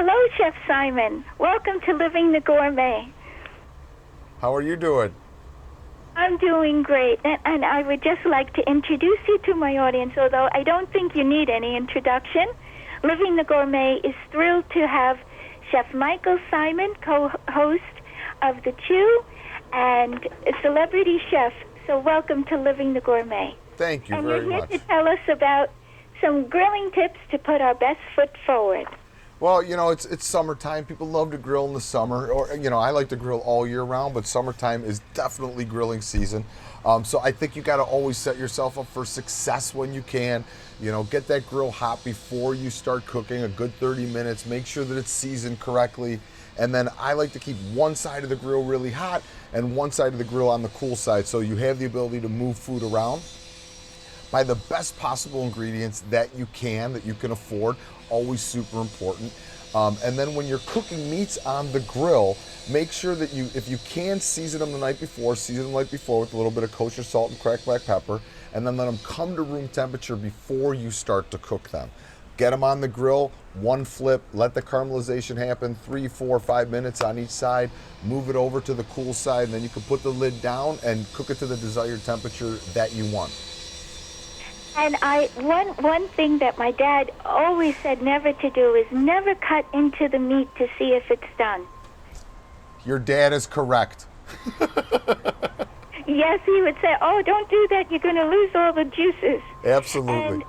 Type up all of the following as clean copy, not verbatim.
Hello, Chef Symon. Welcome to Living the Gourmet. How are you doing? I'm doing great, and I would just like to introduce you to my audience, although I don't think you need any introduction. Living the Gourmet is thrilled to have Chef Michael Symon, co-host of The Chew, and a celebrity chef. So welcome to Living the Gourmet. Thank you and very you're here much. to tell us about some grilling tips to put our best foot forward. Well, you know, it's summertime. People love to grill in the summer, or I like to grill all year round, but summertime is definitely grilling season. So I think you got to always set yourself up for success when you can. Get that grill hot before you start cooking, a good 30 minutes. Make sure that it's seasoned correctly. And then I like to keep one side of the grill really hot and one side of the grill on the cool side, so you have the ability to move food around. Buy the best possible ingredients that you can afford, always super important. And then when you're cooking meats on the grill, make sure that if you can, season them the night before with a little bit of kosher salt and cracked black pepper, and then let them come to room temperature before you start to cook them. Get them on the grill, one flip, let the caramelization happen, 3, 4, 5 minutes on each side, move it over to the cool side, and then you can put the lid down and cook it to the desired temperature that you want. And one thing that my dad always said never to do is never cut into the meat to see if it's done. Your dad is correct. Yes, he would say, "Oh, don't do that. You're going to lose all the juices." Absolutely.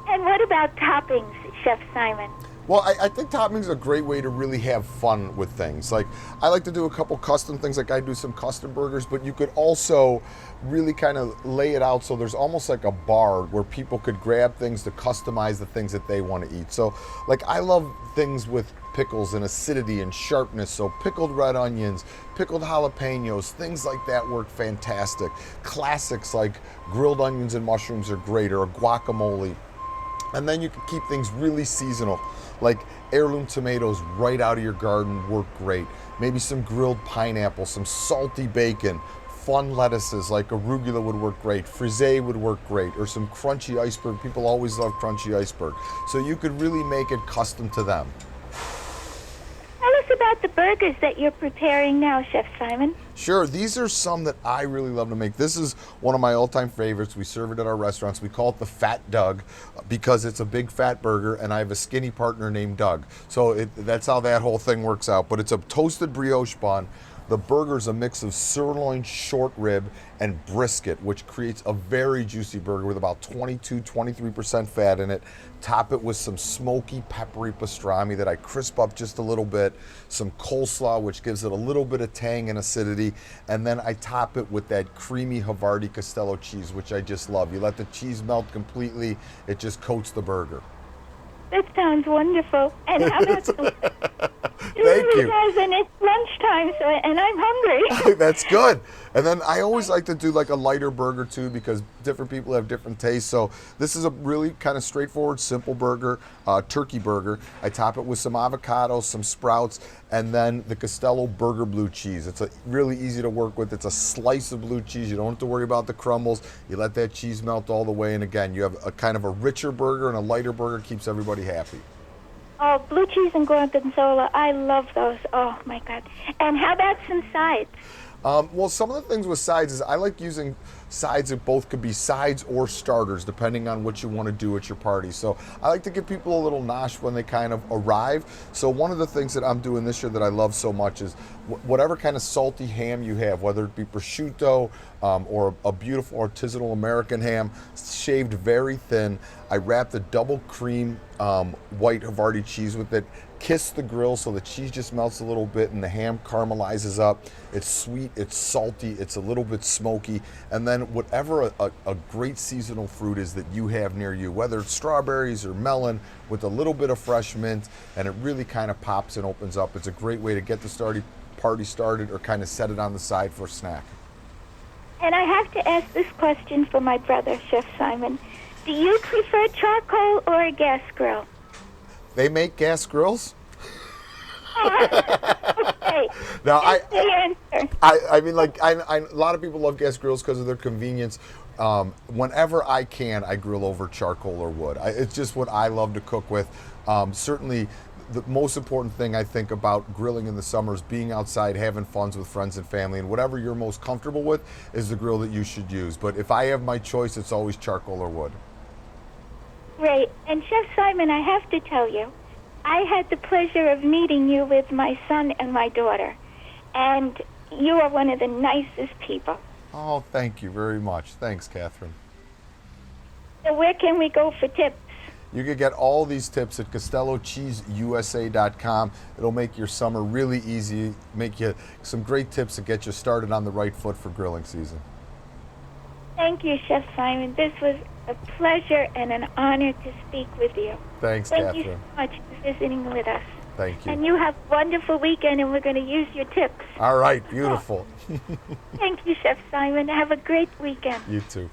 And what about toppings, Chef Symon? Well, I think toppings are a great way to really have fun with things. Like, I like to do a couple custom things, like I do some custom burgers, but you could also really kind of lay it out so there's almost like a bar where people could grab things to customize the things that they want to eat. So, like, I love things with pickles and acidity and sharpness, so pickled red onions, pickled jalapenos, things like that work fantastic. Classics like grilled onions and mushrooms are great, or a guacamole. And then you can keep things really seasonal, like heirloom tomatoes right out of your garden work great. Maybe some grilled pineapple, some salty bacon, fun lettuces like arugula would work great, frisee would work great, or some crunchy iceberg. People always love crunchy iceberg. So you could really make it custom to them. Tell us about the burgers that you're preparing now, Chef Symon. Sure, these are some that I really love to make. This is one of my all-time favorites. We serve it at our restaurants. We call it the Fat Doug because it's a big fat burger, and I have a skinny partner named Doug. So that's how that whole thing works out. But it's a toasted brioche bun. The burger's a mix of sirloin, short rib, and brisket, which creates a very juicy burger with about 22-23% fat in it. Top it with some smoky, peppery pastrami that I crisp up just a little bit, some coleslaw, which gives it a little bit of tang and acidity, and then I top it with that creamy Havarti Castello cheese, which I just love. You let the cheese melt completely, it just coats the burger. That sounds wonderful. And how about Thank you. And it's lunchtime, and I'm hungry. That's good. And then I always like to do like a lighter burger too, because different people have different tastes. So this is a really kind of straightforward, simple burger, turkey burger. I top it with some avocados, some sprouts, and then the Castello burger blue cheese. It's really easy to work with. It's a slice of blue cheese. You don't have to worry about the crumbles. You let that cheese melt all the way. And again, you have a kind of a richer burger, and a lighter burger keeps everybody happy. Oh, blue cheese and gorgonzola. I love those. Oh, my God. And how about some sides? Well, some of the things with sides is I like using sides that both could be sides or starters, depending on what you want to do at your party. So I like to give people a little nosh when they kind of arrive. So one of the things that I'm doing this year that I love so much is whatever kind of salty ham you have, whether it be prosciutto or a beautiful artisanal American ham, shaved very thin. I wrap the double cream white Havarti cheese with it, kiss the grill so the cheese just melts a little bit and the ham caramelizes up. It's sweet, it's salty, it's a little bit smoky, and then whatever a great seasonal fruit is that you have near you, whether it's strawberries or melon, with a little bit of fresh mint, and it really kind of pops and opens up. It's a great way to get the party started or kind of set it on the side for a snack. And I have to ask this question for my brother, Chef Symon. Do you prefer charcoal or a gas grill? They make gas grills? Okay. Now, I mean, like, a lot of people love gas grills because of their convenience. Whenever I can, I grill over charcoal or wood. It's just what I love to cook with. Certainly, the most important thing I think about grilling in the summer is being outside, having fun with friends and family, and whatever you're most comfortable with is the grill that you should use. But if I have my choice, it's always charcoal or wood. Great. And Chef Symon, I have to tell you, I had the pleasure of meeting you with my son and my daughter, and you are one of the nicest people. Oh, thank you very much. Thanks, Catherine. So where can we go for tips? You can get all these tips at CostelloCheeseUSA.com. It'll make your summer really easy, make you some great tips and get you started on the right foot for grilling season. Thank you, Chef Symon. This was a pleasure and an honor to speak with you. Thanks, Thank Catherine. you so much for visiting with us. Thank you. And you have a wonderful weekend, and we're going to use your tips. All right, beautiful. Thank you, Chef Symon. Have a great weekend. You too.